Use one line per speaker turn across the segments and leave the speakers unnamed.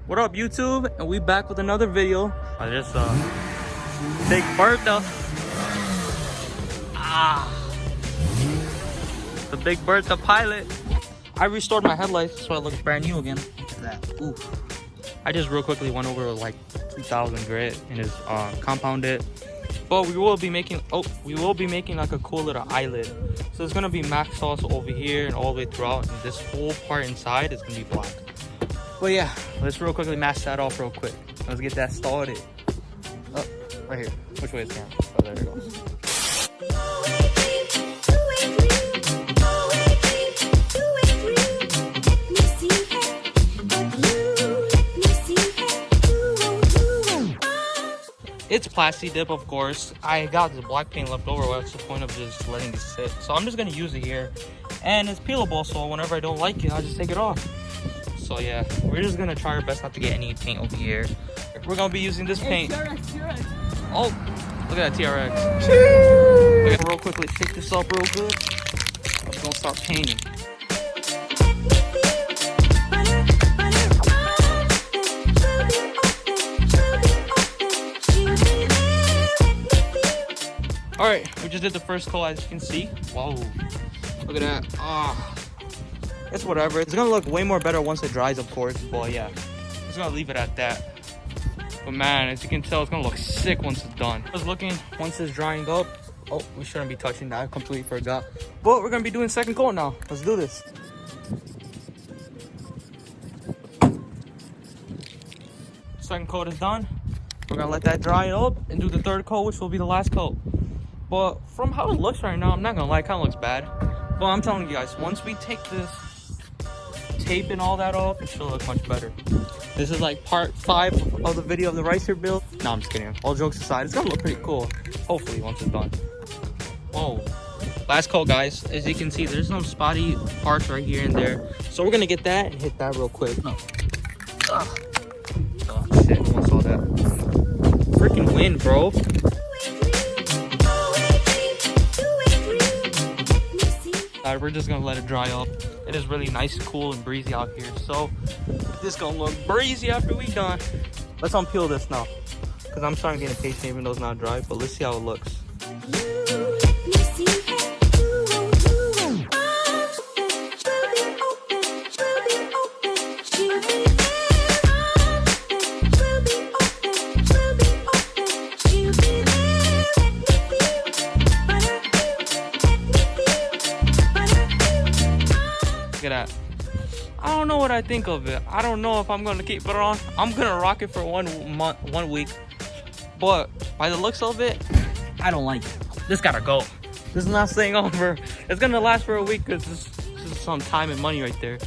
What up, YouTube? And we back with another video. I just Big Bertha. The Big Bertha pilot. I restored my headlights so it looks brand new again. Look at that. Ooh. I just real quickly went over like 2,000 grit and is compounded. But we will be making like a cool little eyelid. So it's gonna be max sauce over here and all the way throughout, and this whole part inside is gonna be black. But yeah, let's real quickly mask that off real quick. Let's get that started. Oh, right here. Which way is the camera? Oh, there it goes. It's plasti dip, of course. I got the black paint left over. What's the point of just letting it sit? So I'm just gonna use it here, and it's peelable. So whenever I don't like it, I'll just take it off. So yeah, we're just gonna try our best not to get any paint over here. We're gonna be using this paint. TRX. Oh, look at that TRX. Look at, real quickly, shake this up real good. I'm gonna start painting. All right, we just did the first coat, as you can see. Whoa, look at that. It's whatever. It's gonna look way more better once it dries, of course. But yeah, just gonna leave it at that. But man, as you can tell, it's gonna look sick once it's done. I was looking, once it's drying up. Oh, we shouldn't be touching that. I completely forgot. But we're gonna be doing second coat now. Let's do this. Second coat is done. We're gonna let that dry up and do the third coat, which will be the last coat. But from how it looks right now, I'm not gonna lie, it kind of looks bad. But I'm telling you guys, once we take this tape and all that off, it should look much better. This is like part 5 of the video of the ricer build. No, I'm just kidding. All jokes aside, it's gonna look pretty cool. Hopefully, once it's done. Whoa. Last coat, guys. As you can see, there's some spotty parts right here and there. So we're gonna get that and hit that real quick. No. Oh shit, no one saw that. Freaking wind, bro. We're just gonna let it dry up. It is really nice, cool, and breezy out here. So this gonna look breezy after we done. Let's unpeel this now, because I'm starting getting impatient even though it's not dry. But let's see how it looks. Look at that. I don't know what I think of it. I don't know if I'm gonna keep it on. I'm gonna rock it for 1 week. But by the looks of it, I don't like it. This gotta go. This is not staying on for. It's gonna last for a week because this is some time and money right there.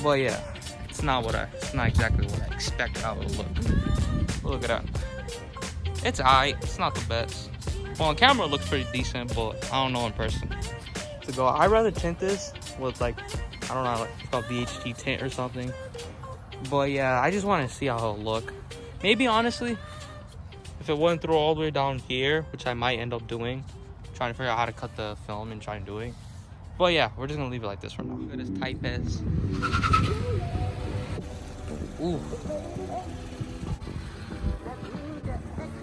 But yeah, it's not exactly what I expected how it would look. Look at that. It's alright. It's not the best. Well, on camera it looks pretty decent, but I don't know in person. To go, I'd rather tint this with like, I don't know, like it's called VHT tint or something. But yeah, I just want to see how it'll look. Maybe honestly, if it went through all the way down here, which I might end up doing, trying to figure out how to cut the film and try and do it. But yeah, we're just gonna leave it like this for now. Look at this tight as. Ooh.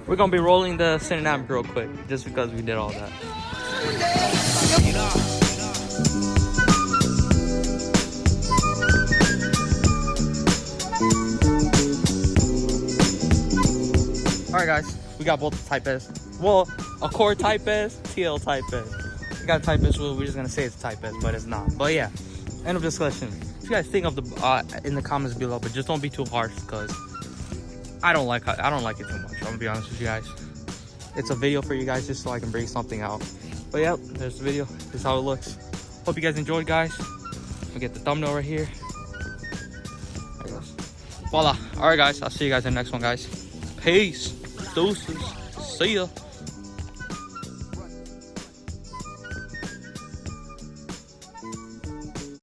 We're gonna be rolling the Fastlaninnnggg real quick, just because we did all that. Alright guys, we got both the Type S. Well, a core Type S, TL Type S. We got a Type S, well, we're just gonna say it's Type S, but it's not. But yeah, end of discussion. What you guys think of the in the comments below, but just don't be too harsh because I don't like it too much. I'm gonna be honest with you guys. It's a video for you guys just so I can bring something out. But yeah, there's the video. This is how it looks. Hope you guys enjoyed, guys. We'll get the thumbnail right here. There it goes. Voila. Alright guys, I'll see you guys in the next one, guys. Peace. Deuces. See ya.